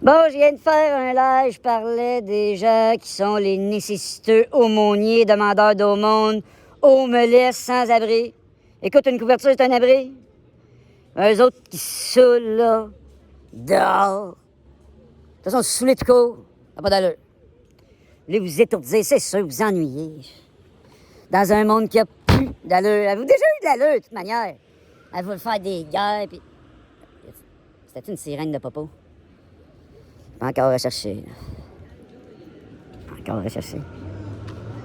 Bon, je viens de faire un live, je parlais des gens qui sont les nécessiteux, aumôniers, demandeurs d'aumône, homeless, sans-abri. Écoute, une couverture, c'est un abri. Eux autres qui saoulent, là, dehors. De toute façon, saoulés tout court, ça n'a pas d'allure. Là, vous étourdissez, c'est sûr, vous ennuyez. Dans un monde qui a plus d'allure. Avez-vous déjà eu de l'allure, de toute manière? Elle veut faire des guerres, puis... C'était une sirène de popo. Pas encore recherché, là. Pas encore recherché.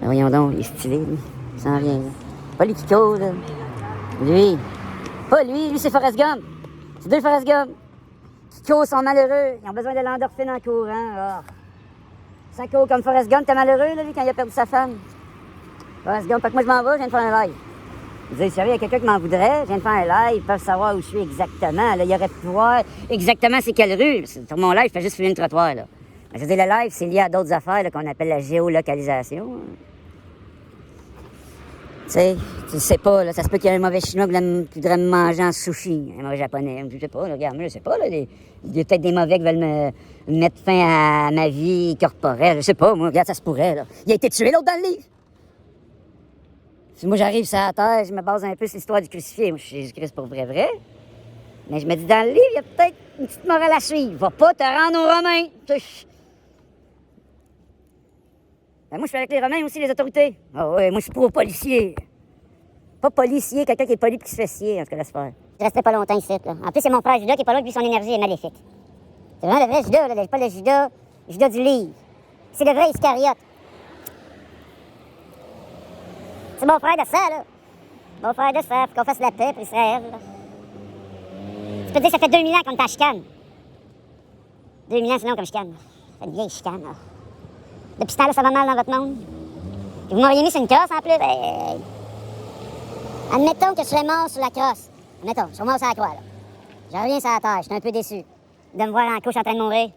Mais voyons donc, il est stylé, lui. Il s'en vient, là. Pas lui qui cause, là. Lui. Pas lui, c'est Forrest Gump. C'est deux Forrest Gump. Qui causent sont malheureux. Ils ont besoin de l'endorphine en courant. Ah. Ça court comme Forrest Gump, t'es malheureux, là, lui, quand il a perdu sa femme. Forrest Gump, fait que moi, je m'en vais, je viens de faire un live. Je disais, sérieux, il y a quelqu'un qui m'en voudrait, je viens de faire un live, ils peuvent savoir où je suis exactement. Là, il aurait pu voir exactement c'est quelle rue. Sur mon live, je fais juste filer le trottoir, là. Je veux dire, le live, c'est lié à d'autres affaires là, qu'on appelle la géolocalisation. Tu sais, tu sais pas, là, ça se peut qu'il y ait un mauvais chinois qui voudrait me manger en sushi, un mauvais japonais, je sais pas, là, regarde, moi, je sais pas, là, il y a peut-être des mauvais qui veulent me mettre fin à ma vie corporelle, je sais pas, moi, regarde, ça se pourrait, là. Il a été tué, l'autre, dans le livre. Si moi, j'arrive sur la terre, je me base un peu sur l'histoire du crucifié. Moi, je suis Jésus-Christ pour vrai. Mais je me dis, dans le livre, il y a peut-être une petite morale à suivre. Va pas te rendre aux Romains. Ben, moi, je suis avec les Romains aussi, les autorités. Ah ouais, moi, je suis pro-policier. Pas policier, quelqu'un qui est poli et qui se fait scier, en ce cas, laisse faire. Je restais pas longtemps ici, là. En plus, c'est mon frère Judas qui est pas là, puis son énergie est maléfique. C'est vraiment le vrai Judas, là. Pas le Judas du livre. C'est le vrai Iscariote. C'est mon frère de sang, là. Mon frère de sang, pour qu'on fasse la paix pour Israël, là. Tu peux dire, ça fait 2000 ans qu'on est en chicane. 2000 ans, c'est long comme chicane. C'est une vieille chicane, là. Depuis ce temps-là, ça va mal dans votre monde. Et vous m'auriez mis sur une crosse, en plus. Ben... Admettons que je serais mort sur la crosse. Admettons, je suis mort sur la croix, là. J'ai rien sur la terre, j'étais un peu déçu de me voir en couche en train de mourir.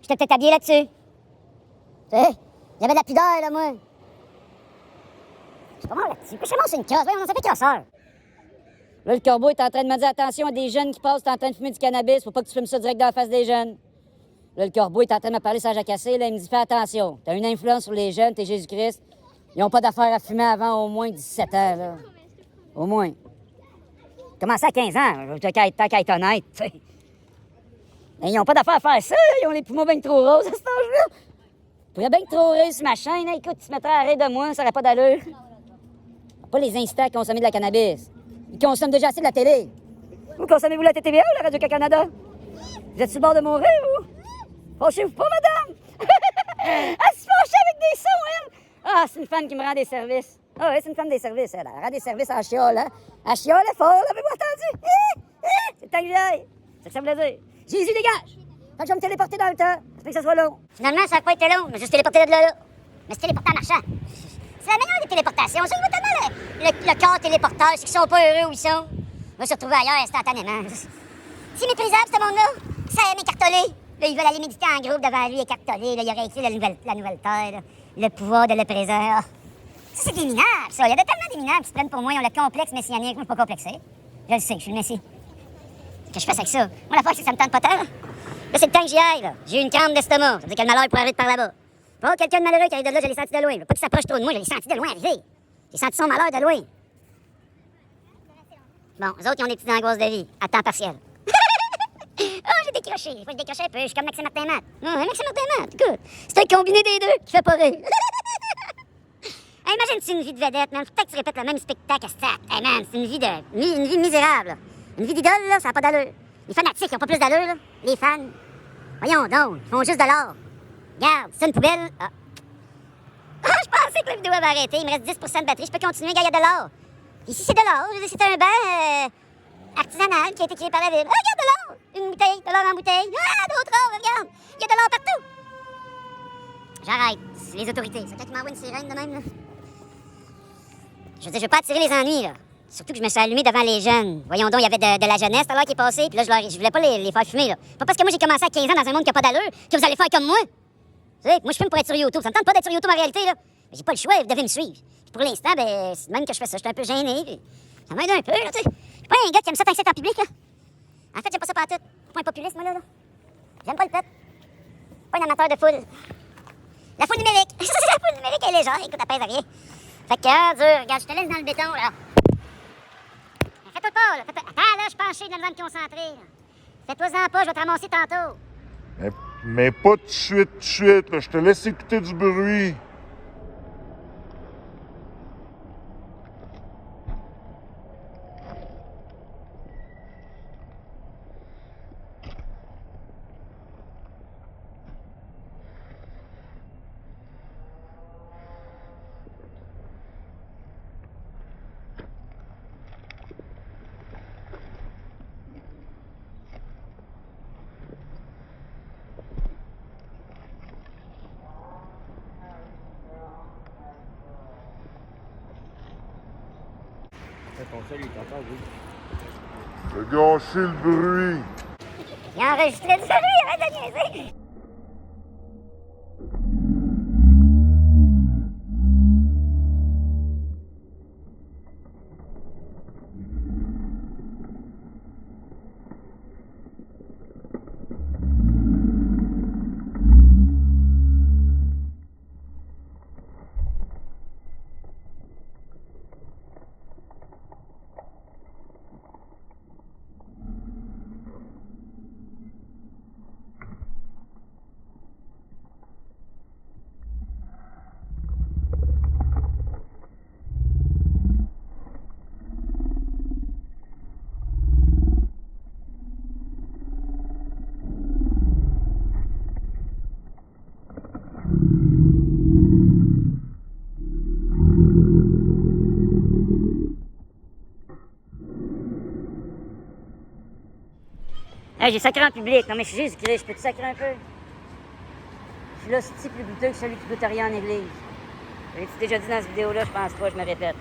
J'étais peut-être habillé là-dessus. Tu sais, j'avais de la pudeur, là, moi. Je suis pas mort là-dessus. Je suis mort sur une crosse. Voyons, ça fait crosseur. Là, le corbeau est en train de me dire attention à des jeunes qui passent, t'es en train de fumer du cannabis, faut pas que tu fumes ça direct dans la face des jeunes. Là, le corbeau est en train de me parler sans jacasser, là, il me dit fais attention, t'as une influence sur les jeunes, t'es Jésus-Christ. Ils ont pas d'affaires à fumer avant au moins 17 ans, là. Au moins. Commencé à 15 ans, tant qu'à être honnête, tu sais. Ils ont pas d'affaires à faire ça, ils ont les poumons bien trop roses à cet âge-là. Ils pourraient bien trop rire sur ma chaîne, hein. Écoute, tu te mettrais à rire de moi, ça aurait pas d'allure. Pas les instants à consommer de la cannabis. Ils consomment déjà assez de la télé. Vous consommez-vous la TTVA ou la Radio-Canada? Vous êtes sur le bord de mourir, vous? Fâchez-vous pas, madame! Elle se fâche avec des sons, elle! Ah, c'est une femme qui me rend des services. Ah oui, c'est une femme des services, elle. Elle rend des services en chiole, hein? Elle chiole fort, l'avez-vous entendu? C'est le temps que j'aille. C'est ce que ça voulait dire. Jésus, dégage! Fait que je vais me téléporter dans le temps. Ça fait que ça soit long. Finalement, ça n'a pas été long. Je me suis téléporté de là. Mais c'est téléporté en marchant. C'est la meilleure des téléportations. Ça, il va tellement le corps téléporteur, ceux qui sont pas heureux où ils sont. On va se retrouver ailleurs instantanément. C'est méprisable, ce monde-là. Ça aime écartoler. Là, ils veulent aller méditer en groupe devant lui, écartoler. Là, il aurait écrit la nouvelle terre, là. Le pouvoir de le présent. Ah. Ça, c'est des minables, ça. Il y a tellement des minables qui se prennent pour moi. Ils ont le complexe messianique. Moi, je suis pas complexé. Je le sais, je suis le messie. Qu'est-ce que je fais avec ça? Moi, la fois, c'est que ça me tente pas tant. Là, c'est le temps que j'y aille, là. J'ai eu une crampe d'estomac. Ça veut dire que le malheur pourrait arriver par là-bas. Bon, quelqu'un de malheureux qui arrive de là, je l'ai senti de loin. Je veux pas qu'il s'approche trop de moi, je l'ai senti de loin arriver. J'ai senti son malheur de loin. Bon, eux autres, ils ont des petites angoisses de vie, à temps partiel. Oh, j'ai décroché. Il faut que je décroche un peu. Je suis comme Maxime Martin Matt. Non, Maxime Martin Matt, écoute. C'est un combiné des deux qui fait pas rire. Hey, imagine-tu une vie de vedette, man. Faut peut-être que tu répètes le même spectacle à Stack. Hey, man, c'est une vie misérable, là. Une vie d'idole, là, ça n'a pas d'allure. Les fanatiques, ils ont pas plus d'allure, là. Les fans. Voyons donc, ils font juste de l'or. Regarde, c'est une poubelle. Ah. Je pensais que la vidéo avait arrêté. Il me reste 10% de batterie. Je peux continuer, gars, il y a de l'or. Ici, c'est de l'or. C'est un banc artisanal qui a été créé par la ville. Ah, regarde de l'or! Une bouteille, de l'or en bouteille. Ah, d'autres or, regarde! Il y a de l'or partout! J'arrête. C'est les autorités. C'est quelqu'un qui m'envoie une sirène de même, là. Je veux pas attirer les ennuis, là. Surtout que je me suis allumé devant les jeunes. Voyons donc, il y avait de la jeunesse tout à l'heure qui est passée, puis là, je voulais pas les faire fumer, là. Pas parce que moi, j'ai commencé à 15 ans dans un monde qui a pas d'allure que vous allez faire comme moi. Vous savez, moi, je fume pour être sur YouTube. Ça me tente pas d'être sur YouTube en réalité, là. Mais j'ai pas le choix, vous devez me suivre. Puis pour l'instant, ben, c'est même que je fais ça. Je suis un peu gêné, puis ça m'aide un peu, là, tu sais. Je suis pas un gars qui aime ça t'inciter en public, là. En fait, j'aime pas ça partout. Je suis pas un populiste, moi, là. J'aime pas le pet. pas un amateur de foule. La foule numérique. La foule numérique est légère. Écoute, elle pèse à rien. Fait que, dur. Regarde, je te laisse dans le béton, là. Fais-toi pas, là. Attends, là, je suis penché, de me concentrer. Fais-toi-en pas, je vais te ramasser tantôt. Mais pas tout de suite, là. Je te laisse écouter du bruit. T'as gâché le bruit. Il a enregistré du bruit, arrête de niaiser. Hey, j'ai sacré en public. Non, mais je suis Jésus-Christ, je peux te sacrer un peu? Je suis là, c'est plus douteux que celui qui goûte rien en église. L'ai-tu déjà dit dans cette vidéo-là? Je pense pas, je me répète.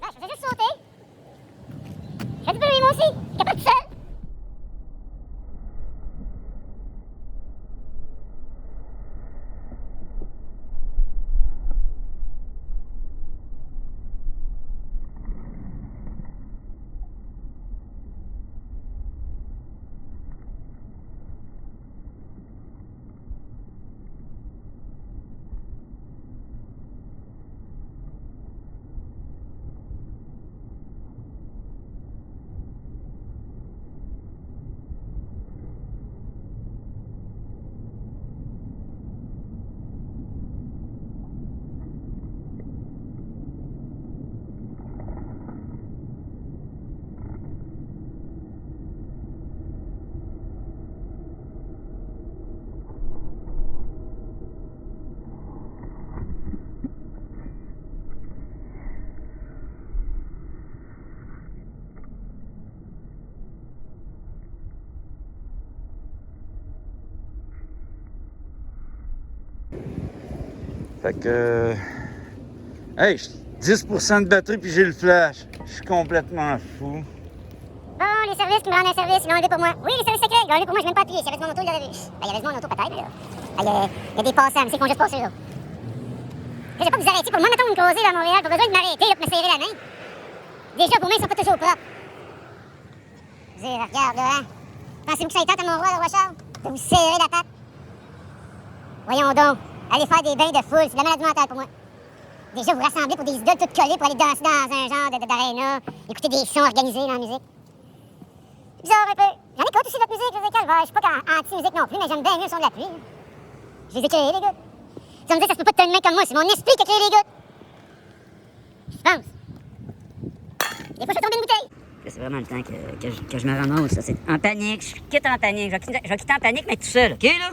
Je faisais juste sauter. J'ai du bruit, moi aussi. Je suis capable tout seul. Fait que... Hey, 10% de batterie puis j'ai le flash. Je suis complètement fou. Bon, les services qui me rendent un service, ils l'ont enlevé pour moi. Oui, les services secrets, ils l'ont enlevé pour moi, je viens de pas appuyer. S'il y avait mon auto, il l'aurait vu. Ben, il y avait mon auto peut-être, là. Ben, il y a des passants, mais c'est qu'on juste passer, là. Je vais pas vous arrêter. Pour moi, mettons, une causée à Montréal, pas besoin de m'arrêter, là, pour me serrer la main. Déjà, vos mains sont pas toujours propres. Je veux dire, regarde, là, hein. Pensez-vous que ça tente à mon roi, le roi Charles, de vous serrer la patte? Voyons donc. Allez faire des bains de foule, c'est de la maladie mentale pour moi. Déjà, vous rassemblez pour des idoles toutes collées pour aller danser dans un genre d'aréna, écouter des sons organisés dans la musique. C'est bizarre un peu. J'en écoute aussi de la musique, je veux dire, calvaire. Je suis pas anti-musique non plus, mais j'aime bien mieux le son de la pluie. Je les ai créés, les gars. Ça me dit que ça se peut pas de tenir comme moi, c'est mon esprit qui a créé les gars. Je pense. Des fois, je vais tomber une bouteille. C'est vraiment le temps que je me ramasse, ça. C'est en panique, je quitte en panique. Je vais quitter en panique, mais tout seul, OK, là?